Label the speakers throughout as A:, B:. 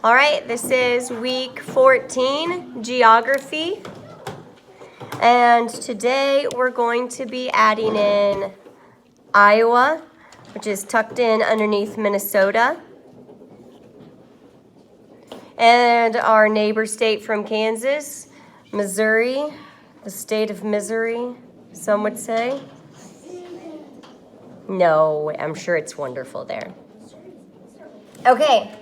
A: All right, this is week 14, geography. And today we're going to be adding in Iowa, which is tucked in underneath Minnesota. And our neighbor state from Kansas, Missouri, the state of misery, some would say. No, I'm sure it's wonderful there. Okay,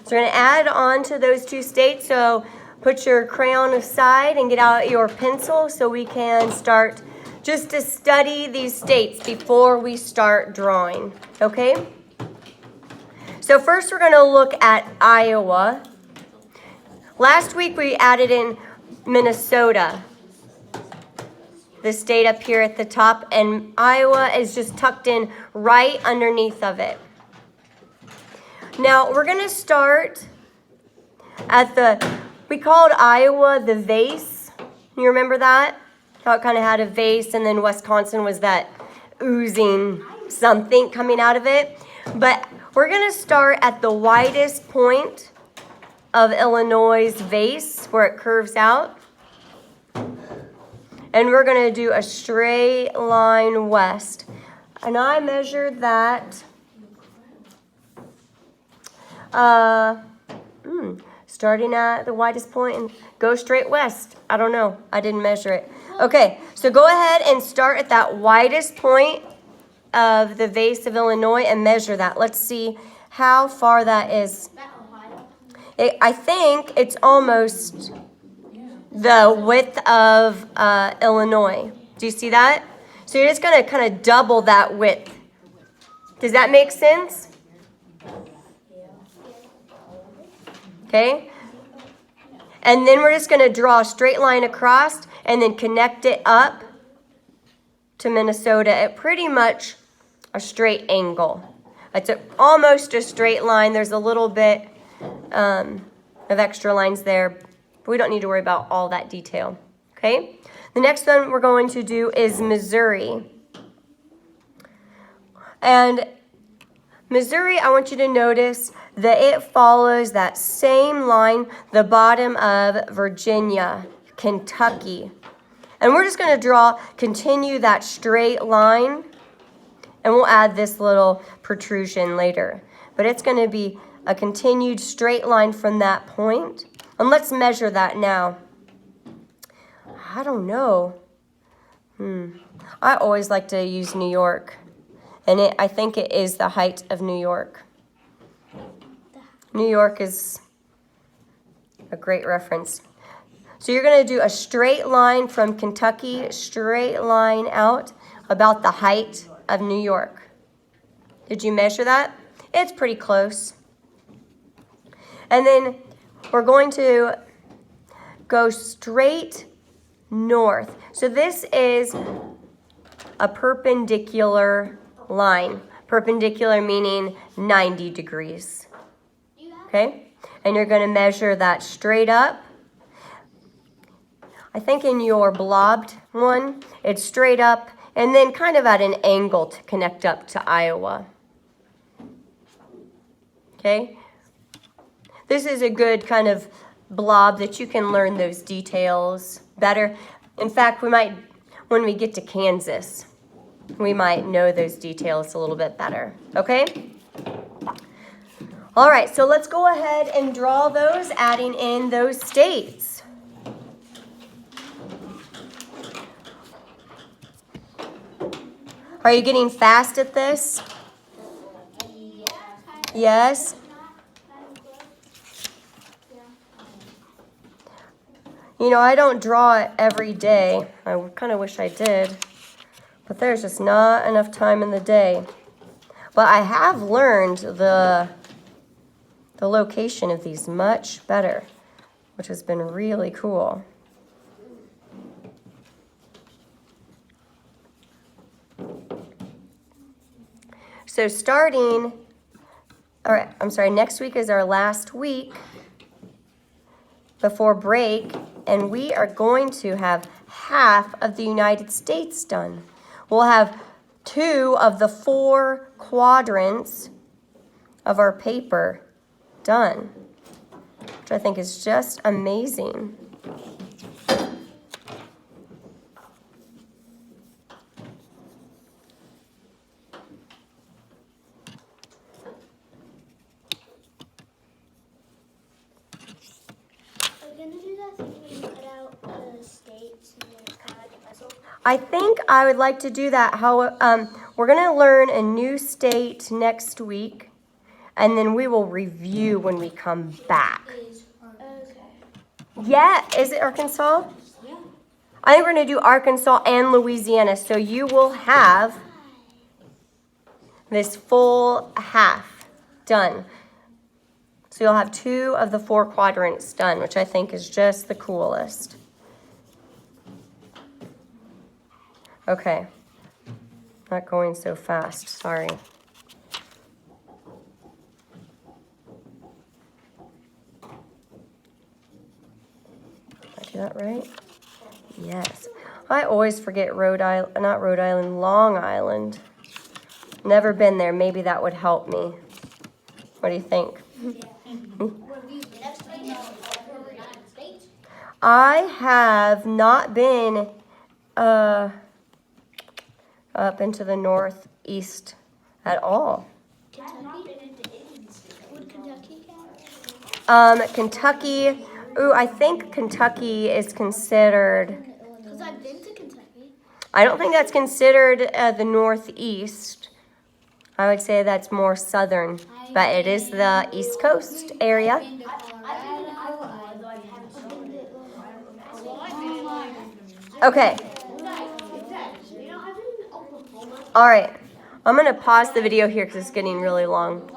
A: so we're going to add on to those two states. So put your crayon aside and get out your pencil so we can start just to study these states before we start drawing, okay? So first we're going to look at Iowa. Last week we added in Minnesota, the state up here at the top, and Iowa is just tucked in right underneath of it. Now we're going to start at we called Iowa the vase. You remember that? How it kind of had a vase, and then Wisconsin was that oozing something coming out of it. But we're going to start at the widest point of Illinois' vase where it curves out. And we're going to do a straight line west. And I measured that starting at the widest point and go straight west. I don't know. I didn't measure it. Okay, so go ahead and start at that widest point of the vase of Illinois and measure that. Let's see how far that is. I think it's almost the width of Illinois. Do you see that? So you're just going to kind of double that width. Does that make sense? Okay. And then we're just going to draw a straight line across and then connect it up to Minnesota at pretty much a straight angle. It's almost a straight line. There's a little bit of extra lines there. We don't need to worry about all that detail, okay? The next one we're going to do is Missouri. And Missouri, I want you to notice that it follows that same line, the bottom of Virginia, Kentucky. And we're just going to continue that straight line, and we'll add this little protrusion later. But it's going to be a continued straight line from that point. And let's measure that now. I don't know. I always like to use New York. And I think it is the height of New York. New York is a great reference. So you're going to do a straight line from Kentucky, straight line out about the height of New York. Did you measure that? It's pretty close. And then we're going to go straight north. So this is a perpendicular line. Perpendicular meaning 90 degrees. Okay? And you're going to measure that straight up. I think in your blobbed one, it's straight up and then kind of at an angle to connect up to Iowa. Okay? This is a good kind of blob that you can learn those details better. In fact, when we get to Kansas, we might know those details a little bit better. Okay? All right, so let's go ahead and draw those, adding in those states. Are you getting fast at this? Yes? You know, I don't draw it every day. I kind of wish I did. But there's just not enough time in the day. But I have learned the location of these much better, which has been really cool. So next week is our last week before break, and we are going to have half of the United States done. We'll have 2 of the 4 quadrants of our paper done. which I think is just amazing. I think I would like to do that. We're going to learn a new state next week, and then we will review when we come back. Yeah, is it Arkansas? Yeah. I think we're going to do Arkansas and Louisiana, so you will have this full half done. So you'll have 2 of the 4 quadrants done, which I think is just the coolest. Okay, not going so fast, sorry. Did I do that right? Yes. I always forget Long Island. Never been there, maybe that would help me. What do you think? I have not been up into the northeast at all.
B: Kentucky? Would Kentucky count?
A: Kentucky. Ooh, I think Kentucky is considered.
B: Because I've been to Kentucky.
A: I don't think that's considered the northeast. I would say that's more southern, but it is the East Coast area. Okay. All right. I'm going to pause the video here because it's getting really long.